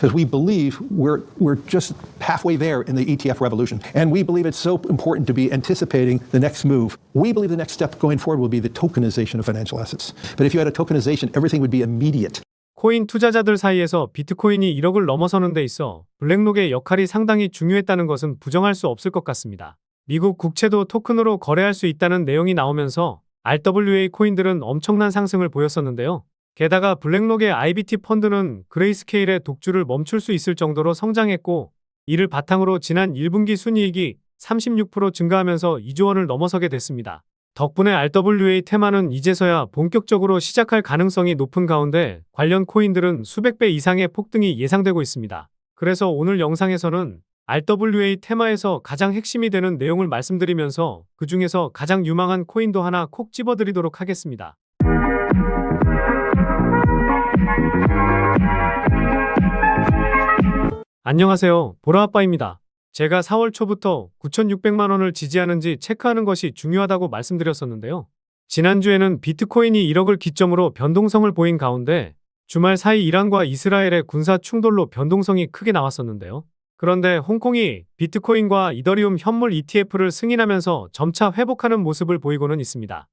because we believe we're just halfway there in the ETF revolution. And we believe it's so important to be anticipating the next move. We believe the next step going forward will be the tokenization of financial assets. But if you had a tokenization, everything would be immediate. 코인 투자자들 사이에서 비트코인이 1억을 넘어서는 데 있어 블랙록의 역할이 상당히 중요했다는 것은 부정할 수 없을 것 같습니다. 미국 국채도 토큰으로 거래할 수 있다는 내용이 나오면서 RWA 코인들은 엄청난 상승을 보였었는데요. 게다가 블랙록의 IBT 펀드는 그레이스케일의 독주를 멈출 수 있을 정도로 성장했고, 이를 바탕으로 지난 1분기 순이익이 36% 증가하면서 2조 원을 넘어서게 됐습니다. 덕분에 RWA 테마는 이제서야 본격적으로 시작할 가능성이 높은 가운데 관련 코인들은 수백 배 이상의 폭등이 예상되고 있습니다. 그래서 오늘 영상에서는 RWA 테마에서 가장 핵심이 되는 내용을 말씀드리면서 그 중에서 가장 유망한 코인도 하나 콕 집어드리도록 하겠습니다. 안녕하세요, 보라아빠입니다. 제가 4월 초부터 9,600만 원을 지지하는지 체크하는 것이 중요하다고 말씀드렸었는데요. 지난주에는 비트코인이 1억을 기점으로 변동성을 보인 가운데 주말 사이 이란과 이스라엘의 군사 충돌로 변동성이 크게 나왔었는데요. 그런데 홍콩이 비트코인과 이더리움 현물 ETF를 승인하면서 점차 회복하는 모습을 보이고는 있습니다.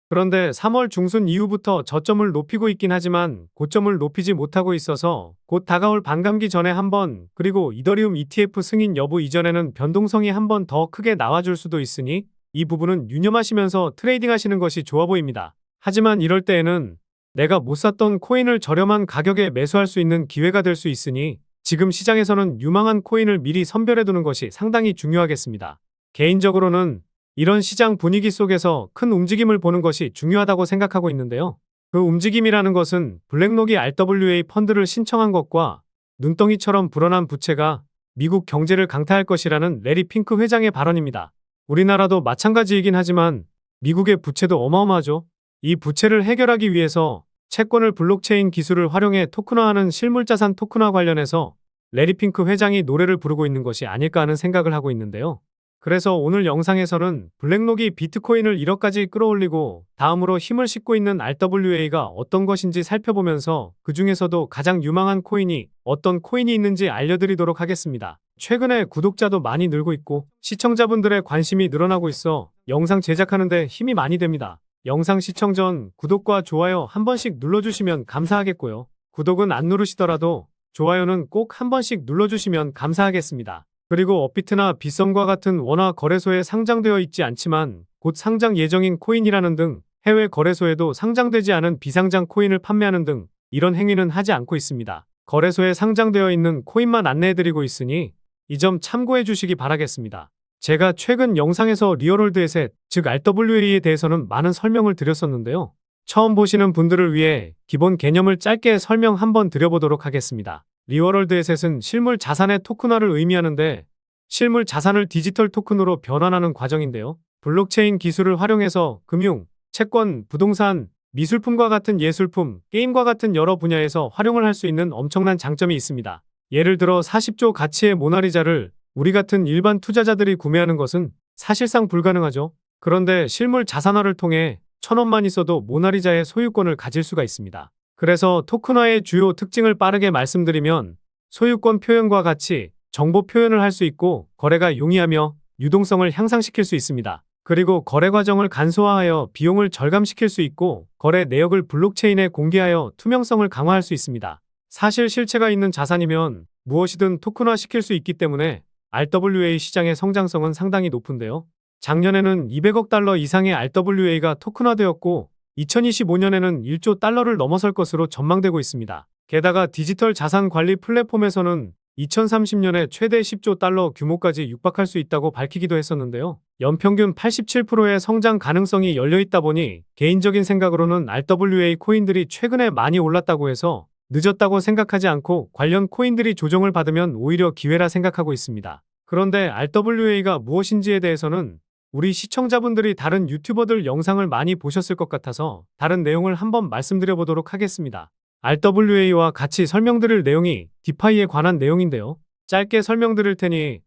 그런데 3월 중순 이후부터 저점을 높이고 있긴 하지만 고점을 높이지 못하고 있어서 곧 다가올 반감기 전에 한번, 그리고 이더리움 ETF 승인 여부 이전에는 변동성이 한번 더 크게 나와줄 수도 있으니 이 부분은 유념하시면서 트레이딩 하시는 것이 좋아 보입니다. 하지만 이럴 때에는 내가 못 샀던 코인을 저렴한 가격에 매수할 수 있는 기회가 될 수 있으니 지금 시장에서는 유망한 코인을 미리 선별해두는 것이 상당히 중요하겠습니다. 개인적으로는 이런 시장 분위기 속에서 큰 움직임을 보는 것이 중요하다고 생각하고 있는데요. 그 움직임이라는 것은 블랙록이 RWA 펀드를 신청한 것과 눈덩이처럼 불어난 부채가 미국 경제를 강타할 것이라는 레리 핑크 회장의 발언입니다. 우리나라도 마찬가지이긴 하지만 미국의 부채도 어마어마하죠. 이 부채를 해결하기 위해서 채권을 블록체인 기술을 활용해 토큰화하는 실물자산 토큰화 관련해서 레리 핑크 회장이 노래를 부르고 있는 것이 아닐까 하는 생각을 하고 있는데요. 그래서 오늘 영상에서는 블랙록이 비트코인을 1억까지 끌어올리고 다음으로 힘을 싣고 있는 RWA가 어떤 것인지 살펴보면서 그 중에서도 가장 유망한 코인이 어떤 코인이 있는지 알려드리도록 하겠습니다. 최근에 구독자도 많이 늘고 있고 시청자분들의 관심이 늘어나고 있어 영상 제작하는 데 힘이 많이 됩니다. 영상 시청 전 구독과 좋아요 한 번씩 눌러주시면 감사하겠고요. 구독은 안 누르시더라도 좋아요는 꼭 한 번씩 눌러주시면 감사하겠습니다. 그리고 업비트나 빗썸과 같은 원화 거래소에 상장되어 있지 않지만 곧 상장 예정인 코인이라는 등 해외 거래소에도 상장되지 않은 비상장 코인을 판매하는 등 이런 행위는 하지 않고 있습니다. 거래소에 상장되어 있는 코인만 안내해드리고 있으니 이 점 참고해 주시기 바라겠습니다. 제가 최근 영상에서 리얼월드 에셋, 즉 RWA에 대해서는 많은 설명을 드렸었는데요. 처음 보시는 분들을 위해 기본 개념을 짧게 설명 한번 드려보도록 하겠습니다. 리얼월드 에셋은 실물 자산의 토큰화를 의미하는데 실물 자산을 디지털 토큰으로 변환하는 과정인데요. 블록체인 기술을 활용해서 금융, 채권, 부동산, 미술품과 같은 예술품, 게임과 같은 여러 분야에서 활용을 할 수 있는 엄청난 장점이 있습니다. 예를 들어 40조 가치의 모나리자를 우리 같은 일반 투자자들이 구매하는 것은 사실상 불가능하죠. 그런데 실물 자산화를 통해 1,000원만 있어도 모나리자의 소유권을 가질 수가 있습니다. 그래서 토큰화의 주요 특징을 빠르게 말씀드리면 소유권 표현과 같이 정보 표현을 할 수 있고 거래가 용이하며 유동성을 향상시킬 수 있습니다. 그리고 거래 과정을 간소화하여 비용을 절감시킬 수 있고 거래 내역을 블록체인에 공개하여 투명성을 강화할 수 있습니다. 사실 실체가 있는 자산이면 무엇이든 토큰화 시킬 수 있기 때문에 RWA 시장의 성장성은 상당히 높은데요. 작년에는 200억 달러 이상의 RWA가 토큰화되었고 2025년에는 1조 달러를 넘어설 것으로 전망되고 있습니다. 게다가 디지털 자산 관리 플랫폼에서는 2030년에 최대 10조 달러 규모까지 육박할 수 있다고 밝히기도 했었는데요. 연평균 87%의 성장 가능성이 열려있다 보니 개인적인 생각으로는 RWA 코인들이 최근에 많이 올랐다고 해서 늦었다고 생각하지 않고 관련 코인들이 조정을 받으면 오히려 기회라 생각하고 있습니다. 그런데 RWA가 무엇인지에 대해서는 우리 시청자분들이 다른 유튜버들 영상을 많이 보셨을 것 같아서 다른 내용을 한번 말씀드려보도록 하겠습니다. RWA와 같이 설명드릴 내용이 디파이에 관한 내용인데요. 짧게 설명드릴 테니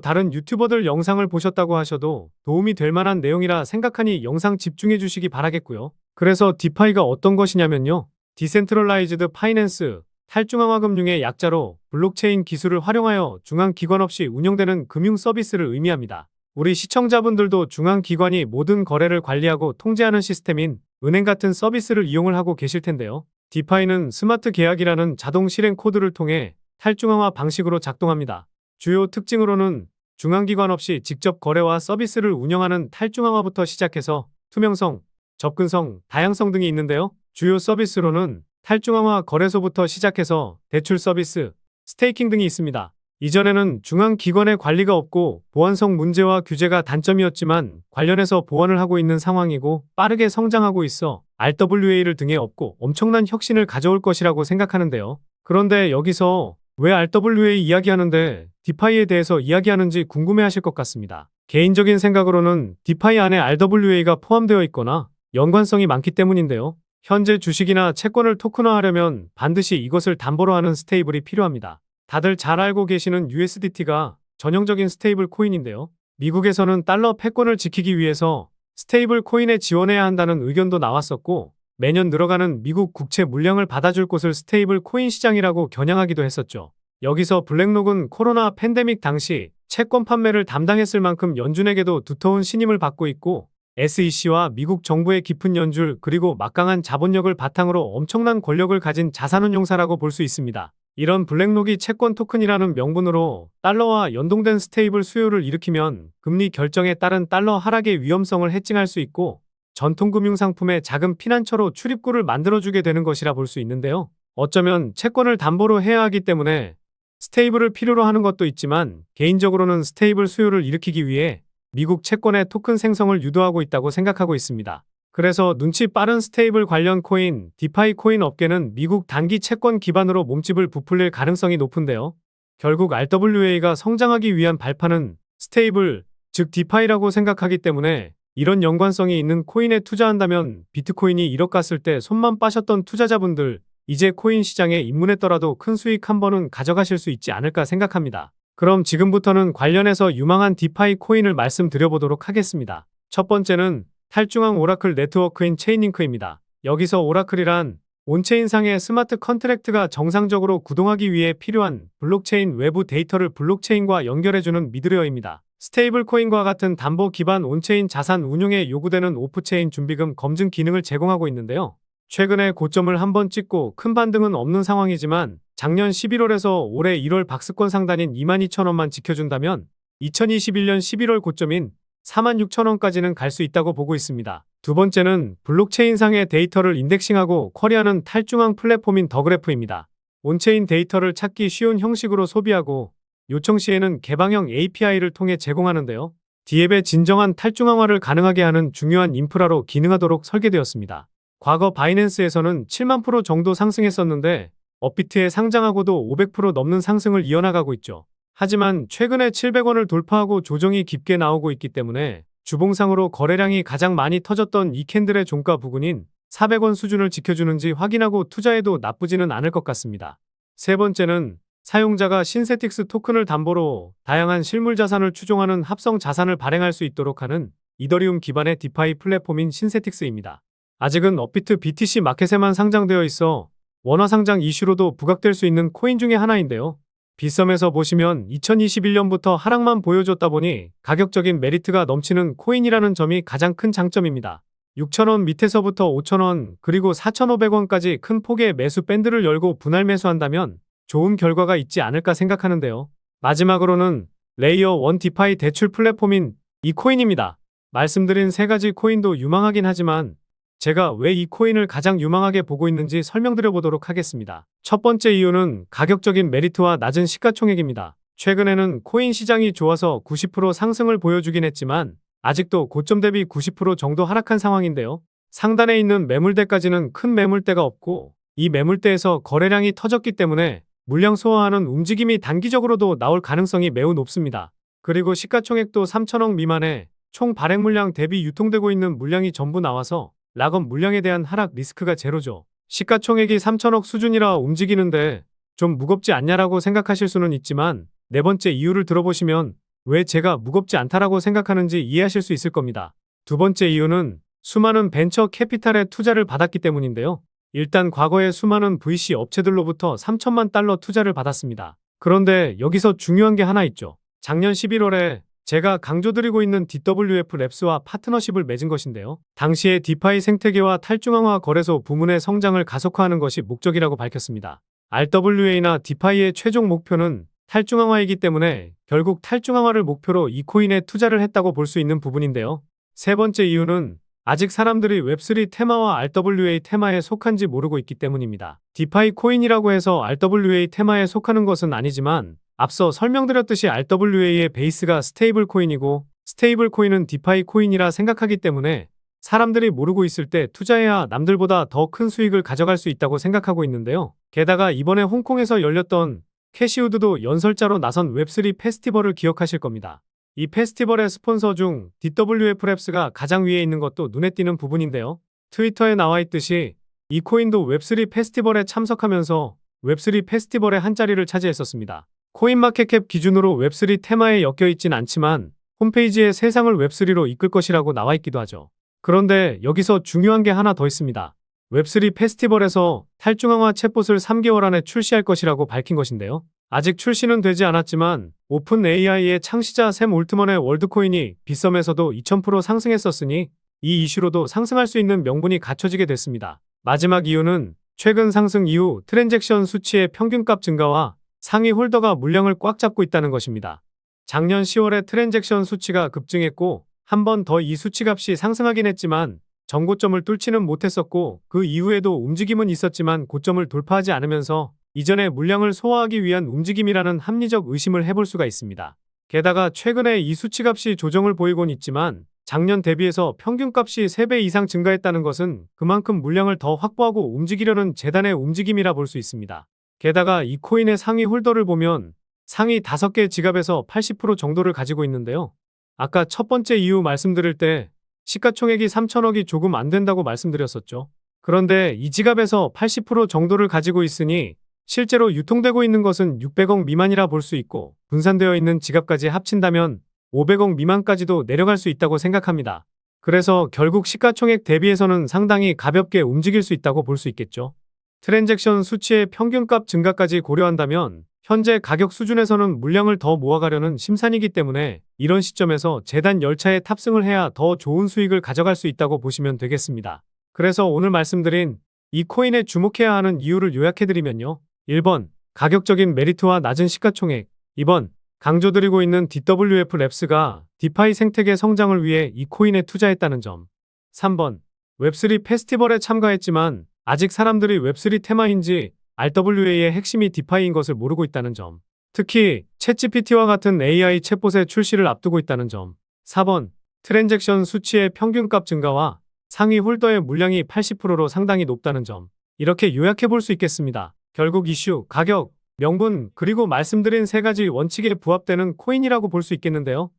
다른 유튜버들 영상을 보셨다고 하셔도 도움이 될 만한 내용이라 생각하니 영상 집중해 주시기 바라겠고요. 그래서 디파이가 어떤 것이냐면요. 디센트럴라이즈드 파이낸스, 탈중앙화금융의 약자로 블록체인 기술을 활용하여 중앙기관 없이 운영되는 금융 서비스를 의미합니다. 우리 시청자분들도 중앙기관이 모든 거래를 관리하고 통제하는 시스템인 은행 같은 서비스를 이용을 하고 계실 텐데요. 디파이는 스마트 계약이라는 자동 실행 코드를 통해 탈중앙화 방식으로 작동합니다. 주요 특징으로는 중앙기관 없이 직접 거래와 서비스를 운영하는 탈중앙화부터 시작해서 투명성, 접근성, 다양성 등이 있는데요. 주요 서비스로는 탈중앙화 거래소부터 시작해서 대출 서비스, 스테이킹 등이 있습니다. 이전에는 중앙기관의 관리가 없고 보안성 문제와 규제가 단점이었지만 관련해서 보완을 하고 있는 상황이고 빠르게 성장하고 있어 RWA를 등에 업고 엄청난 혁신을 가져올 것이라고 생각하는데요. 그런데 여기서 왜 RWA 이야기하는데 디파이에 대해서 이야기하는지 궁금해하실 것 같습니다. 개인적인 생각으로는 디파이 안에 RWA가 포함되어 있거나 연관성이 많기 때문인데요. 현재 주식이나 채권을 토큰화하려면 반드시 이것을 담보로 하는 스테이블이 필요합니다. 다들 잘 알고 계시는 USDT가 전형적인 스테이블 코인인데요. 미국에서는 달러 패권을 지키기 위해서 스테이블 코인에 지원해야 한다는 의견도 나왔었고 매년 늘어가는 미국 국채 물량을 받아줄 곳을 스테이블 코인 시장이라고 겨냥하기도 했었죠. 여기서 블랙록은 코로나 팬데믹 당시 채권 판매를 담당했을 만큼 연준에게도 두터운 신임을 받고 있고 SEC와 미국 정부의 깊은 연줄 그리고 막강한 자본력을 바탕으로 엄청난 권력을 가진 자산운용사라고 볼 수 있습니다. 이런 블랙록이 채권 토큰이라는 명분으로 달러와 연동된 스테이블 수요를 일으키면 금리 결정에 따른 달러 하락의 위험성을 해칭할 수 있고 전통금융상품의 작은 피난처로 출입구를 만들어주게 되는 것이라 볼 수 있는데요. 어쩌면 채권을 담보로 해야 하기 때문에 스테이블을 필요로 하는 것도 있지만 개인적으로는 스테이블 수요를 일으키기 위해 미국 채권의 토큰 생성을 유도하고 있다고 생각하고 있습니다. 그래서 눈치 빠른 스테이블 관련 코인, 디파이 코인 업계는 미국 단기 채권 기반으로 몸집을 부풀릴 가능성이 높은데요. 결국 RWA가 성장하기 위한 발판은 스테이블, 즉 디파이라고 생각하기 때문에 이런 연관성이 있는 코인에 투자한다면 비트코인이 1억 갔을 때 손만 빠셨던 투자자분들 이제 코인 시장에 입문했더라도 큰 수익 한 번은 가져가실 수 있지 않을까 생각합니다. 그럼 지금부터는 관련해서 유망한 디파이 코인을 말씀드려보도록 하겠습니다. 첫 번째는 탈중앙 오라클 네트워크인 체인링크입니다. 여기서 오라클이란 온체인상의 스마트 컨트랙트가 정상적으로 구동하기 위해 필요한 블록체인 외부 데이터를 블록체인과 연결해주는 미드레어입니다. 스테이블 코인과 같은 담보 기반 온체인 자산 운용에 요구되는 오프체인 준비금 검증 기능을 제공하고 있는데요. 최근에 고점을 한번 찍고 큰 반등은 없는 상황이지만 작년 11월에서 올해 1월 박스권 상단인 22,000원만 지켜준다면 2021년 11월 고점인 46,000원까지는 갈 수 있다고 보고 있습니다. 두 번째는 블록체인상의 데이터를 인덱싱하고 쿼리하는 탈중앙 플랫폼인 더그래프입니다. 온체인 데이터를 찾기 쉬운 형식으로 소비하고 요청 시에는 개방형 API를 통해 제공하는데요. D앱의 진정한 탈중앙화를 가능하게 하는 중요한 인프라로 기능하도록 설계되었습니다. 과거 바이낸스에서는 7만 프로 정도 상승했었는데 업비트에 상장하고도 500% 넘는 상승을 이어나가고 있죠. 하지만 최근에 700원을 돌파하고 조정이 깊게 나오고 있기 때문에 주봉상으로 거래량이 가장 많이 터졌던 이 캔들의 종가 부근인 400원 수준을 지켜주는지 확인하고 투자해도 나쁘지는 않을 것 같습니다. 세 번째는 사용자가 신세틱스 토큰을 담보로 다양한 실물 자산을 추종하는 합성 자산을 발행할 수 있도록 하는 이더리움 기반의 디파이 플랫폼인 신세틱스입니다. 아직은 업비트 BTC 마켓에만 상장되어 있어 원화 상장 이슈로도 부각될 수 있는 코인 중에 하나인데요. 빗썸에서 보시면 2021년부터 하락만 보여줬다 보니 가격적인 메리트가 넘치는 코인이라는 점이 가장 큰 장점입니다. 6,000원 밑에서부터 5,000원 그리고 4,500원까지 큰 폭의 매수 밴드를 열고 분할 매수한다면 좋은 결과가 있지 않을까 생각하는데요. 마지막으로는 레이어 1 디파이 대출 플랫폼인 이 코인입니다. 말씀드린 세 가지 코인도 유망하긴 하지만 제가 왜 이 코인을 가장 유망하게 보고 있는지 설명드려 보도록 하겠습니다. 첫 번째 이유는 가격적인 메리트와 낮은 시가총액입니다. 최근에는 코인 시장이 좋아서 90% 상승을 보여주긴 했지만 아직도 고점 대비 90% 정도 하락한 상황인데요. 상단에 있는 매물대까지는 큰 매물대가 없고 이 매물대에서 거래량이 터졌기 때문에 물량 소화하는 움직임이 단기적으로도 나올 가능성이 매우 높습니다. 그리고 시가총액도 3천억 미만에 총 발행 물량 대비 유통되고 있는 물량이 전부 나와서 락업 물량에 대한 하락 리스크가 제로죠. 시가총액이 3천억 수준이라 움직이는데 좀 무겁지 않냐라고 생각하실 수는 있지만 네 번째 이유를 들어보시면 왜 제가 무겁지 않다라고 생각하는지 이해하실 수 있을 겁니다. 두 번째 이유는 수많은 벤처 캐피탈의 투자를 받았기 때문인데요. 일단 과거에 수많은 VC 업체들로부터 3천만 달러 투자를 받았습니다. 그런데 여기서 중요한 게 하나 있죠. 작년 11월에 제가 강조드리고 있는 DWF 랩스와 파트너십을 맺은 것인데요. 당시에 디파이 생태계와 탈중앙화 거래소 부문의 성장을 가속화하는 것이 목적이라고 밝혔습니다. RWA나 디파이의 최종 목표는 탈중앙화이기 때문에 결국 탈중앙화를 목표로 이 코인에 투자를 했다고 볼 수 있는 부분인데요. 세 번째 이유는 아직 사람들이 웹3 테마와 RWA 테마에 속한지 모르고 있기 때문입니다. 디파이 코인이라고 해서 RWA 테마에 속하는 것은 아니지만 앞서 설명드렸듯이 RWA의 베이스가 스테이블 코인이고 스테이블 코인은 디파이 코인이라 생각하기 때문에 사람들이 모르고 있을 때 투자해야 남들보다 더 큰 수익을 가져갈 수 있다고 생각하고 있는데요. 게다가 이번에 홍콩에서 열렸던 캐시우드도 연설자로 나선 웹3 페스티벌을 기억하실 겁니다. 이 페스티벌의 스폰서 중 DWF 랩스가 가장 위에 있는 것도 눈에 띄는 부분인데요. 트위터에 나와 있듯이 이 코인도 웹3 페스티벌에 참석하면서 웹3 페스티벌의 한 자리를 차지했었습니다. 코인마켓캡 기준으로 웹3 테마에 엮여있진 않지만 홈페이지에 세상을 웹3로 이끌 것이라고 나와 있기도 하죠. 그런데 여기서 중요한 게 하나 더 있습니다. 웹3 페스티벌에서 탈중앙화 챗봇을 3개월 안에 출시할 것이라고 밝힌 것인데요. 아직 출시는 되지 않았지만 오픈 AI의 창시자 샘 올트먼의 월드코인이 빗썸에서도 2000% 상승했었으니 이 이슈로도 상승할 수 있는 명분이 갖춰지게 됐습니다. 마지막 이유는 최근 상승 이후 트랜잭션 수치의 평균값 증가와 상위 홀더가 물량을 꽉 잡고 있다는 것입니다. 작년 10월에 트랜잭션 수치가 급증했고 한 번 더 이 수치값이 상승하긴 했지만 전고점을 뚫지는 못했었고 그 이후에도 움직임은 있었지만 고점을 돌파하지 않으면서 이전의 물량을 소화하기 위한 움직임이라는 합리적 의심을 해볼 수가 있습니다. 게다가 최근에 이 수치값이 조정을 보이곤 있지만 작년 대비해서 평균값이 3배 이상 증가했다는 것은 그만큼 물량을 더 확보하고 움직이려는 재단의 움직임이라 볼 수 있습니다. 게다가 이 코인의 상위 홀더를 보면 상위 5개 지갑에서 80% 정도를 가지고 있는데요. 아까 첫 번째 이유 말씀드릴 때 시가총액이 3천억이 조금 안 된다고 말씀드렸었죠. 그런데 이 지갑에서 80% 정도를 가지고 있으니 실제로 유통되고 있는 것은 600억 미만이라 볼 수 있고 분산되어 있는 지갑까지 합친다면 500억 미만까지도 내려갈 수 있다고 생각합니다. 그래서 결국 시가총액 대비해서는 상당히 가볍게 움직일 수 있다고 볼 수 있겠죠. 트랜잭션 수치의 평균값 증가까지 고려한다면 현재 가격 수준에서는 물량을 더 모아가려는 심산이기 때문에 이런 시점에서 재단 열차에 탑승을 해야 더 좋은 수익을 가져갈 수 있다고 보시면 되겠습니다. 그래서 오늘 말씀드린 이 코인에 주목해야 하는 이유를 요약해드리면요. 1번, 가격적인 메리트와 낮은 시가총액. 2번, 강조드리고 있는 DWF 랩스가 디파이 생태계 성장을 위해 이 코인에 투자했다는 점. 3번, 웹3 페스티벌에 참가했지만 아직 사람들이 웹3 테마인지 RWA의 핵심이 디파이인 것을 모르고 있다는 점. 특히 챗GPT와 같은 AI 챗봇의 출시를 앞두고 있다는 점. 4번, 트랜잭션 수치의 평균값 증가와 상위 홀더의 물량이 80%로 상당히 높다는 점. 이렇게 요약해 볼 수 있겠습니다. 결국 이슈, 가격, 명분, 그리고 말씀드린 3가지 원칙에 부합되는 코인이라고 볼 수 있겠는데요.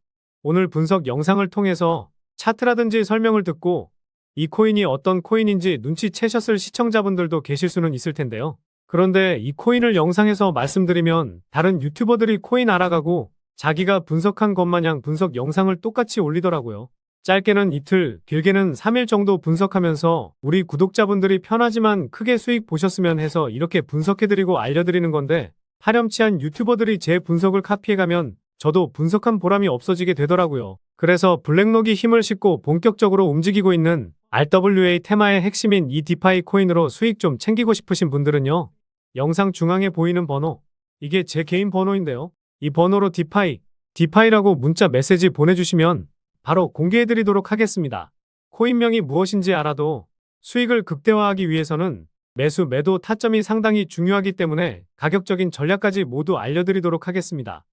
오늘 분석 영상을 통해서 차트라든지 설명을 듣고 이 코인이 어떤 코인인지 눈치채셨을 시청자분들도 계실 수는 있을 텐데요. 그런데 이 코인을 영상에서 말씀드리면 다른 유튜버들이 코인 알아가고 자기가 분석한 것 마냥 분석 영상을 똑같이 올리더라고요. 짧게는 이틀, 길게는 3일 정도 분석하면서 우리 구독자분들이 편하지만 크게 수익 보셨으면 해서 이렇게 분석해드리고 알려드리는 건데 파렴치한 유튜버들이 제 분석을 카피해가면 저도 분석한 보람이 없어지게 되더라고요. 그래서 블랙록이 힘을 싣고 본격적으로 움직이고 있는 RWA 테마의 핵심인 이 디파이 코인으로 수익 좀 챙기고 싶으신 분들은요. 영상 중앙에 보이는 번호, 이게 제 개인 번호인데요. 이 번호로 디파이라고 문자 메시지 보내주시면 바로 공개해드리도록 하겠습니다. 코인명이 무엇인지 알아도 수익을 극대화하기 위해서는 매수, 매도 타점이 상당히 중요하기 때문에 가격적인 전략까지 모두 알려드리도록 하겠습니다.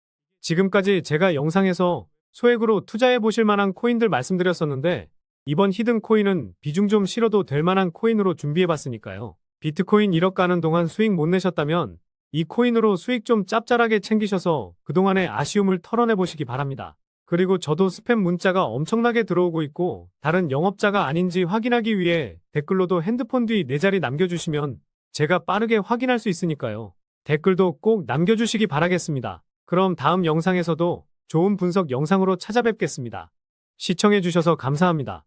지금까지 제가 영상에서 소액으로 투자해 보실 만한 코인들 말씀드렸었는데 이번 히든 코인은 비중 좀 실어도 될 만한 코인으로 준비해 봤으니까요. 비트코인 1억 가는 동안 수익 못 내셨다면 이 코인으로 수익 좀 짭짤하게 챙기셔서 그동안의 아쉬움을 털어내 보시기 바랍니다. 그리고 저도 스팸 문자가 엄청나게 들어오고 있고 다른 영업자가 아닌지 확인하기 위해 댓글로도 핸드폰 뒤 4자리 남겨주시면 제가 빠르게 확인할 수 있으니까요. 댓글도 꼭 남겨주시기 바라겠습니다. 그럼 다음 영상에서도 좋은 분석 영상으로 찾아뵙겠습니다. 시청해주셔서 감사합니다.